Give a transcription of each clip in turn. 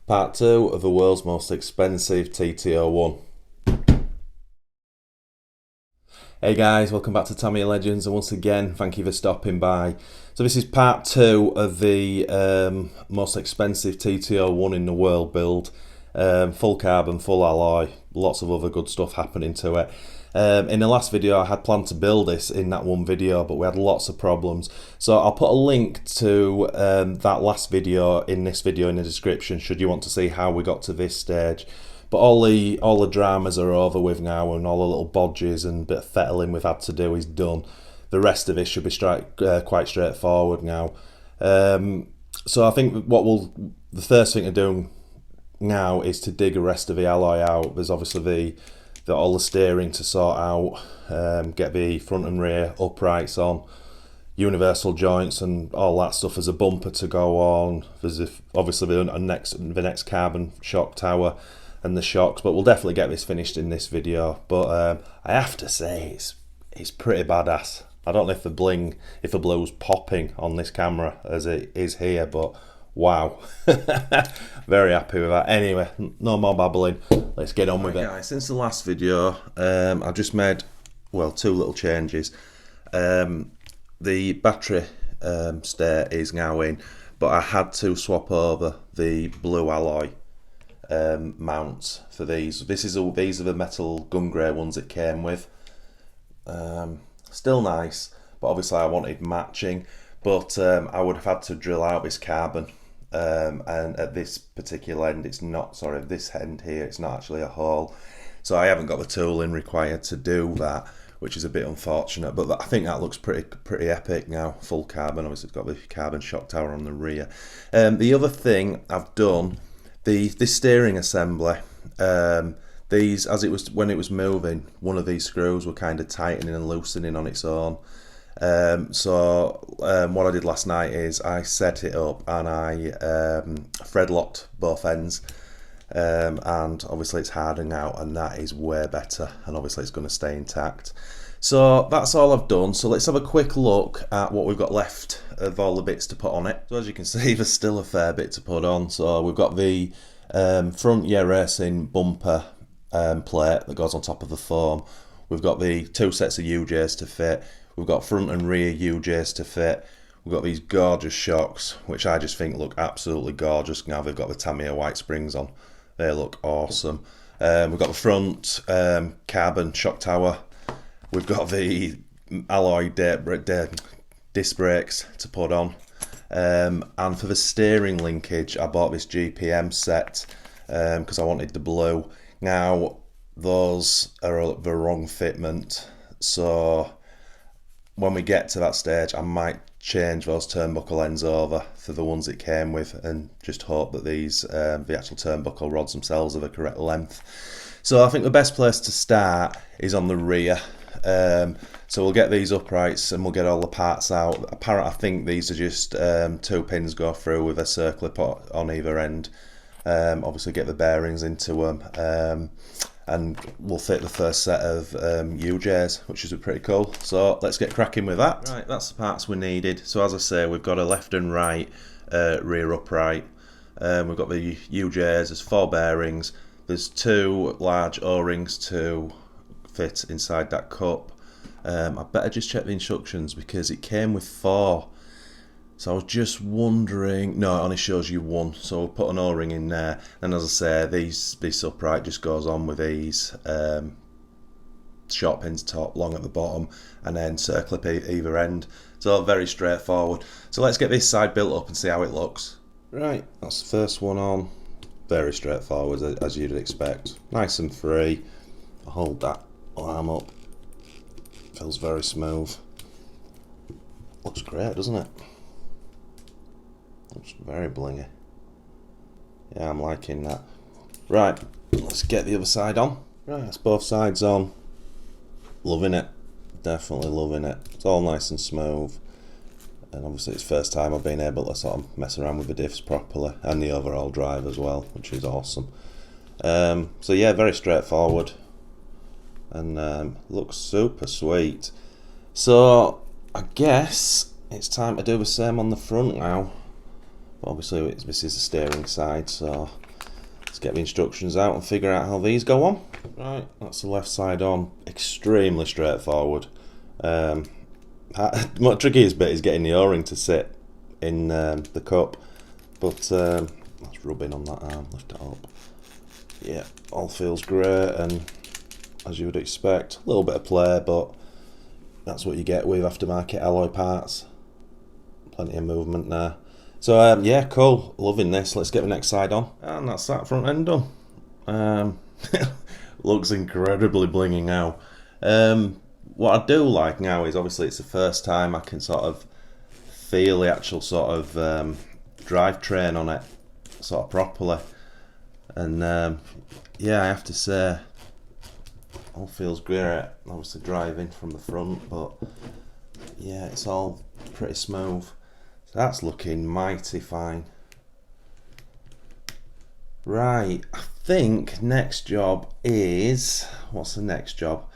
Part 2 of the world's most expensive TT-01. Hey guys, welcome back to Tamiya Legends, and once again, thank you for stopping by. So this is part 2 of the most expensive TT-01 in the world build. Full carbon, full alloy, lots of other good stuff happening to it. In the last video I had planned to build this in that one video, but we had lots of problems. So I'll put a link to that last video in this video in the description should you want to see how we got to this stage. But all the dramas are over with now, and all the little bodges and bit of fettling we've had to do is done. The rest of it should be quite straightforward now. So I think the first thing to do now is to dig the rest of the alloy out. There's obviously all the steering to sort out, get the front and rear uprights on, universal joints and all that stuff. There's a bumper to go on. There's obviously the next carbon shock tower and the shocks, but we'll definitely get this finished in this video. But I have to say it's pretty badass. I don't know if the blue's popping on this camera as it is here, but wow. Very happy with that. Anyway, no more babbling, let's get on with it. Guys, since the last video I've just made, well, two little changes. The battery state is now in, but I had to swap over the blue alloy mounts for these. These are the metal gun grey ones it came with. Still nice, but obviously I wanted matching, but I would have had to drill out this carbon, and at this particular end it's not, sorry, this end here it's not actually a hole, so I haven't got the tooling required to do that, which is a bit unfortunate. But I think that looks pretty epic now. Full carbon, obviously it's got the carbon shock tower on the rear. The other thing I've done, this steering assembly, these, when it was moving, one of these screws were kind of tightening and loosening on its own. What I did last night is I set it up and I thread locked both ends, and obviously it's hardening out, and that is way better, and obviously it's going to stay intact. So that's all I've done. So let's have a quick look at what we've got left of all the bits to put on it. So as you can see, there's still a fair bit to put on. So we've got the front Yeah Racing bumper plate that goes on top of the foam. We've got the two sets of UJs to fit. We've got front and rear UJs to fit. We've got these gorgeous shocks, which I just think look absolutely gorgeous now they've got the Tamiya white springs on. They look awesome. We've got the front carbon shock tower. We've got the alloy disc brakes to put on. And for the steering linkage, I bought this GPM set because I wanted the blue. Now, those are the wrong fitment, so when we get to that stage I might change those turnbuckle ends over for the ones it came with, and just hope that these the actual turnbuckle rods themselves are the correct length. So I think the best place to start is on the rear. So we'll get these uprights and we'll get all the parts out. Apparently I think these are just 2 pins go through with a circlip on either end. Obviously get the bearings into them, and we'll fit the first set of UJs, which is pretty cool. So let's get cracking with that. Right, that's the parts we needed. So as I say, we've got a left and right rear upright. We've got the UJs, there's 4 bearings, there's 2 large O-rings to fit inside that cup. I better just check the instructions because it came with 4. So I was just wondering, no, it only shows you 1, so we'll put an O-ring in there. And as I say, this upright just goes on with these short pins top, long at the bottom, and then circlip either end. So very straightforward. So let's get this side built up and see how it looks. Right, that's the first one on. Very straightforward as you'd expect. Nice and free. I'll hold that arm up. Feels very smooth. Looks great, doesn't it? Looks very blingy. Yeah, I'm liking that. Right, let's get the other side on. Right, that's both sides on. Loving it. Definitely loving it. It's all nice and smooth. And obviously it's first time I've been able to sort of mess around with the diffs properly, and the overall drive as well, which is awesome. So yeah, very straightforward, and looks super sweet. So I guess it's time to do the same on the front now. But obviously this is the steering side, so Let's get the instructions out and figure out how these go on. Right, that's the left side on. Extremely straightforward. What trickiest bit is getting the O-ring to sit in the cup, but let's rub in on that arm, lift it up. Yeah, all feels great, and as you would expect, a little bit of play, but that's what you get with aftermarket alloy parts. Plenty of movement there. So yeah, cool, loving this. Let's get the next side on, and that's that front end done. Looks incredibly blingy now. What I do like now is obviously it's the first time I can sort of feel the actual sort of drivetrain on it sort of properly, and yeah, I have to say all feels great. Obviously driving from the front, but yeah, it's all pretty smooth. So that's looking mighty fine. Right, I think next job is, what's the next job?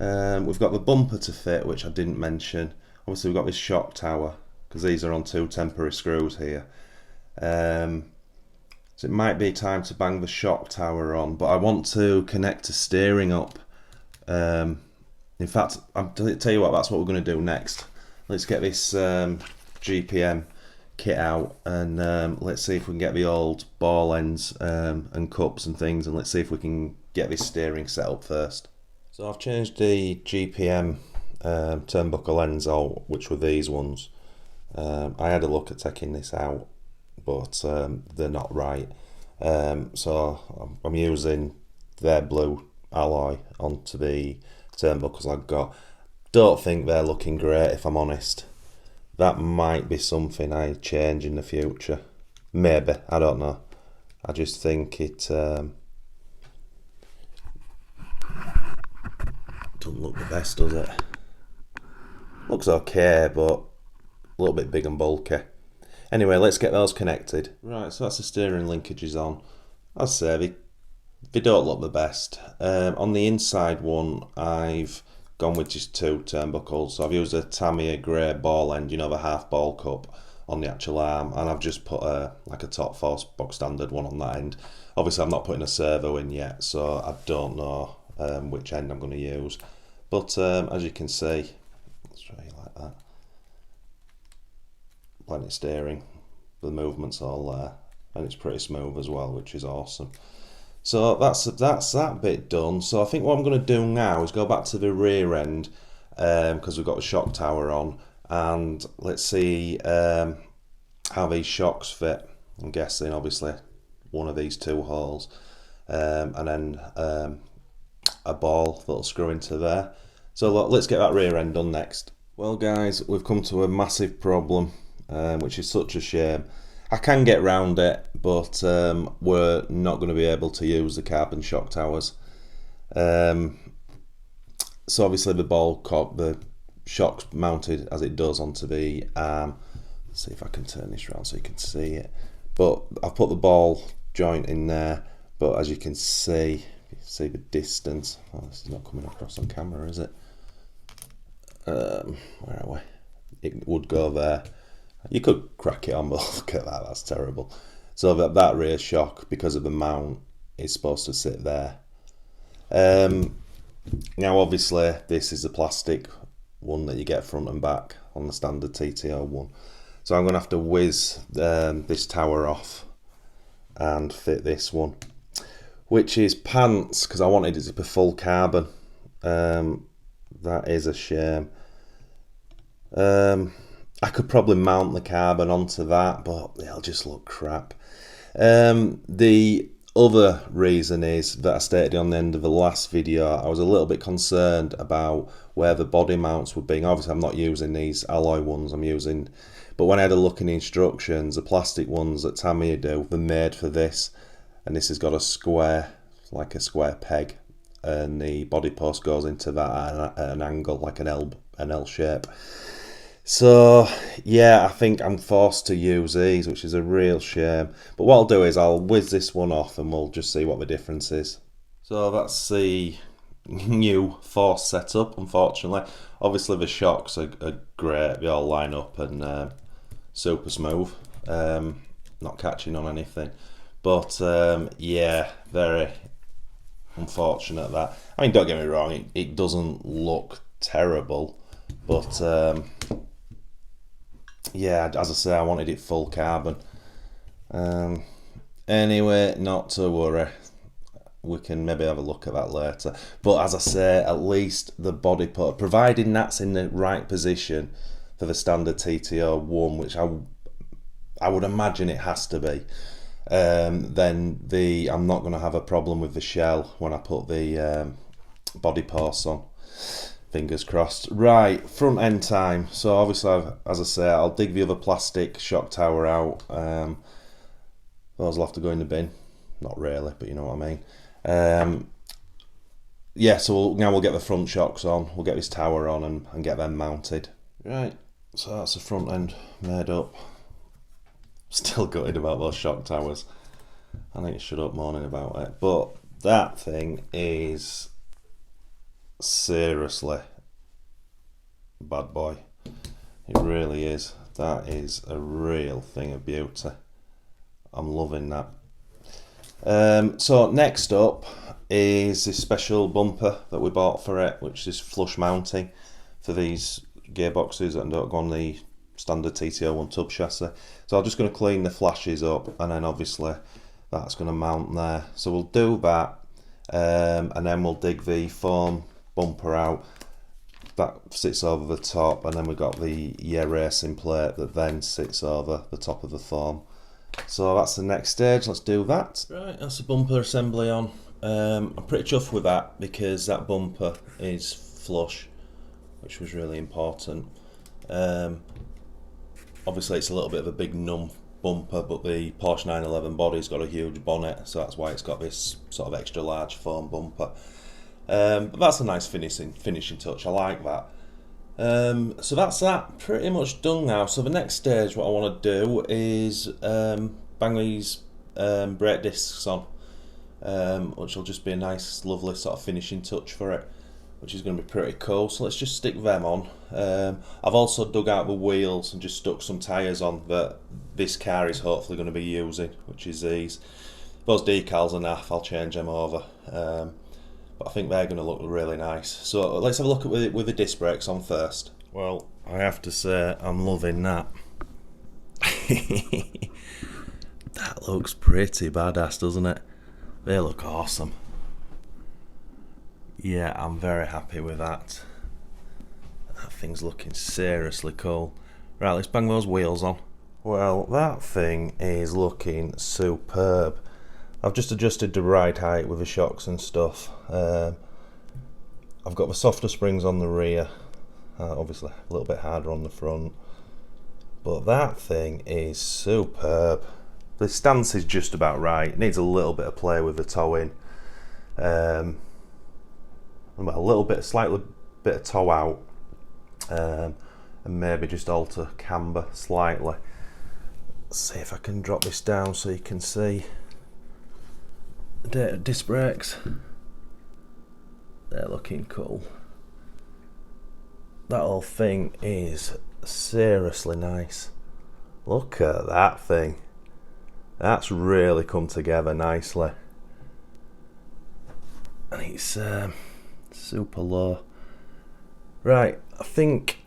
We've got the bumper to fit, which I didn't mention. Obviously we've got this shock tower, because these are on 2 temporary screws here. So it might be time to bang the shock tower on, but I want to connect the steering up. In fact, I'll tell you what, that's what we're going to do next. Let's get this GPM kit out, and let's see if we can get the old ball ends and cups and things, and let's see if we can get this steering set up first. So I've changed the GPM turnbuckle ends out, which were these ones. I had a look at taking this out, but they're not right. So I'm using their blue alloy onto the turnbuckles I've got. Don't think they're looking great, if I'm honest. That might be something I change in the future. Maybe, I don't know. I just think it doesn't look the best, does it? Looks okay, but a little bit big and bulky. Anyway, let's get those connected. Right, so that's the steering linkages on. I'd say they don't look the best. On the inside one, I've gone with just 2 turnbuckles. So I've used a Tamiya grey ball end, you know, the half ball cup on the actual arm, and I've just put like a top force box standard one on that end. Obviously I'm not putting a servo in yet, so I don't know which end I'm going to use. But as you can see, let's try it like that. Plenty of steering, the movement's all there, and it's pretty smooth as well, which is awesome. So that's that bit done. So I think what I'm going to do now is go back to the rear end, because we've got the shock tower on, and let's see how these shocks fit. I'm guessing obviously one of these 2 holes, and then a ball that'll screw into there. So let's get that rear end done next. Well guys, we've come to a massive problem, which is such a shame. I can get round it, but we're not going to be able to use the carbon shock towers. So obviously the ball cock, the shock's mounted as it does onto the arm. Let's see if I can turn this around so you can see it. But I've put the ball joint in there, but as you can see the distance. Oh, this is not coming across on camera, is it? Where are we? It would go there. You could crack it on, but look at that, that's terrible. So that rear shock, because of the mount, is supposed to sit there. Now obviously this is a plastic one that you get front and back on the standard TT-01. So I'm going to have to whiz this tower off and fit this one, which is pants, because I wanted it to be full carbon. That is a shame. I could probably mount the carbon onto that, but it'll just look crap. The other reason is that I stated on the end of the last video, I was a little bit concerned about where the body mounts would be. Obviously I'm not using these alloy ones, but when I had a look in the instructions, the plastic ones that Tamiya do, they're made for this, and this has got a square, like a square peg, and the body post goes into that at an angle, like an L shape. So yeah, I think I'm forced to use these, which is a real shame. But what I'll do is I'll whiz this one off and we'll just see what the difference is. So that's the new force setup, unfortunately. Obviously the shocks are great, they all line up and super smooth, not catching on anything. But yeah, very unfortunate that. I mean, don't get me wrong, it doesn't look terrible, but yeah, as I say, I wanted it full carbon. Anyway, not to worry. We can maybe have a look at that later. But as I say, at least the body part, providing that's in the right position for the standard TT-01, which I would imagine it has to be, then I'm not going to have a problem with the shell when I put the body parts on. Fingers crossed. Right, front end time. So obviously, as I say, I'll dig the other plastic shock tower out. Those will have to go in the bin. Not really, but you know what I mean. Yeah, so now we'll get the front shocks on. We'll get this tower on and get them mounted. Right, so that's the front end made up. Still gutted about those shock towers. I need to shut up moaning about it. But that thing is seriously bad boy. It really is. That is a real thing of beauty. I'm loving that. So next up is this special bumper that we bought for it, which is flush mounting for these gearboxes that don't go on the standard TT-01 tub chassis. So I'm just going to clean the flashes up, and then obviously that's going to mount there. So we'll do that, and then we'll dig the foam bumper out. That sits over the top, and then we've got the racing plate that then sits over the top of the foam. So that's the next stage. Let's do that. Right, that's the bumper assembly on. I'm pretty chuffed with that because that bumper is flush, which was really important. Obviously it's a little bit of a big numb bumper, but the Porsche 911 body's got a huge bonnet, so that's why it's got this sort of extra large foam bumper. But that's a nice finishing touch. I like that. So that's that pretty much done now. So the next stage, what I want to do is bang these brake discs on, which will just be a nice, lovely sort of finishing touch for it, which is going to be pretty cool. So let's just stick them on. I've also dug out the wheels and just stuck some tyres on that this car is hopefully going to be using, which is these. Those decals are naff, I'll change them over. But I think they're going to look really nice. So let's have a look at with the disc brakes on first. Well, I have to say I'm loving that. That looks pretty badass, doesn't it? They look awesome. Yeah, I'm very happy with that. That thing's looking seriously cool. Right, let's bang those wheels on. Well, that thing is looking superb. I've just adjusted the ride height with the shocks and stuff. I've got the softer springs on the rear, obviously a little bit harder on the front, but that thing is superb. The stance is just about right. It needs a little bit of play with the towing, a little bit, slightly bit of toe out, and maybe just alter camber slightly. Let's see if I can drop this down so you can see. Disc brakes, they're looking cool. That whole thing is seriously nice. Look at that thing. That's really come together nicely. And it's super low. Right, I think,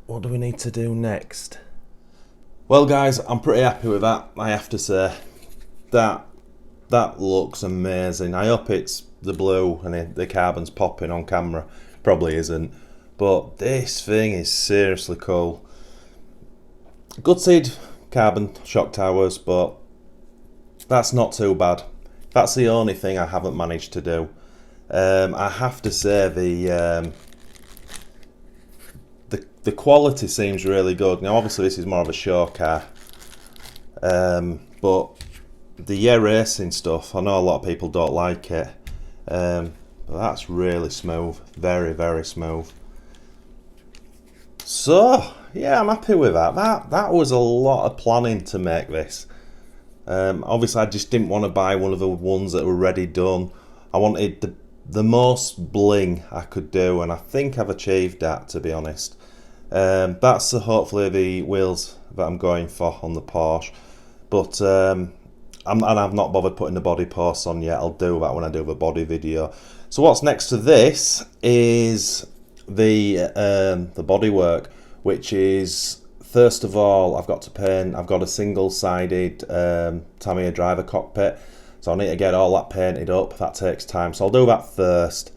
what do we need to do next? Well guys, I'm pretty happy with that, I have to say. That looks amazing. I hope it's the blue and the carbon's popping on camera. Probably isn't. But this thing is seriously cool. Gutted carbon shock towers, but that's not too bad. That's the only thing I haven't managed to do. I have to say the quality seems really good. Now obviously this is more of a show car. But the racing stuff, I know a lot of people don't like it, but that's really smooth, very, very smooth. So yeah, I'm happy with that. That was a lot of planning to make this. Obviously I just didn't want to buy one of the ones that were ready done. I wanted the most bling I could do, and I think I've achieved that, to be honest. That's hopefully the wheels that I'm going for on the Porsche, but and I've not bothered putting the body posts on yet. I'll do that when I do the body video. So what's next to this is the body work, which is, first of all, I've got to paint. I've got a single-sided Tamiya driver cockpit, so I need to get all that painted up. That takes time, so I'll do that first,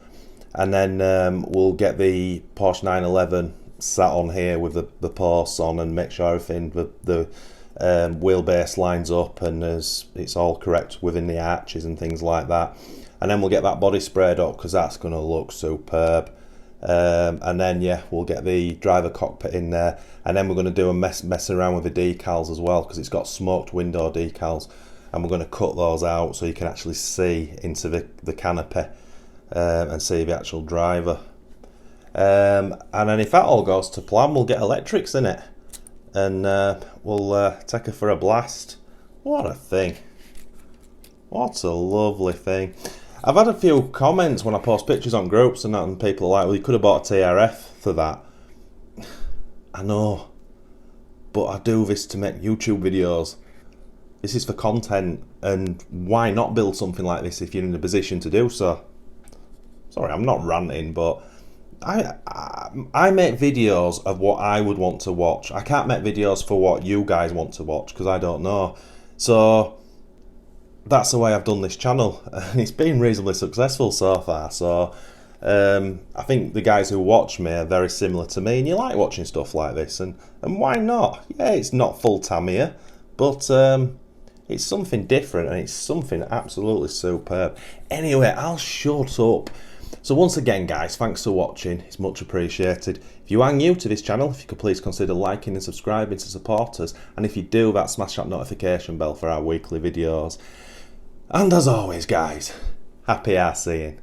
and then we'll get the Porsche 911 sat on here with the posts on and make sure everything, the wheelbase lines up and it's all correct within the arches and things like that. And then we'll get that body sprayed up because that's going to look superb. And then yeah, we'll get the driver cockpit in there, and then we're going to do a messing around with the decals as well, because it's got smoked window decals, and we're going to cut those out so you can actually see into the canopy and see the actual driver. And then if that all goes to plan, we'll get electrics in it, and we'll take her for a blast. What a thing. What a lovely thing. I've had a few comments when I post pictures on groups and that, and people are like, well, you could have bought a TRF for that. I know, but I do this to make YouTube videos. This is for content, and why not build something like this if you're in a position to do so? Sorry, I'm not ranting, but I make videos of what I would want to watch. I can't make videos for what you guys want to watch because I don't know. So that's the way I've done this channel, and it's been reasonably successful so far. So I think the guys who watch me are very similar to me, and you like watching stuff like this, and why not? Yeah, it's not full Tamiya, but it's something different, and it's something absolutely superb. Anyway, I'll shut up. So once again, guys, thanks for watching. It's much appreciated. If you are new to this channel, if you could please consider liking and subscribing to support us. And if you do that, smash that notification bell for our weekly videos. And as always, guys, happy RCing.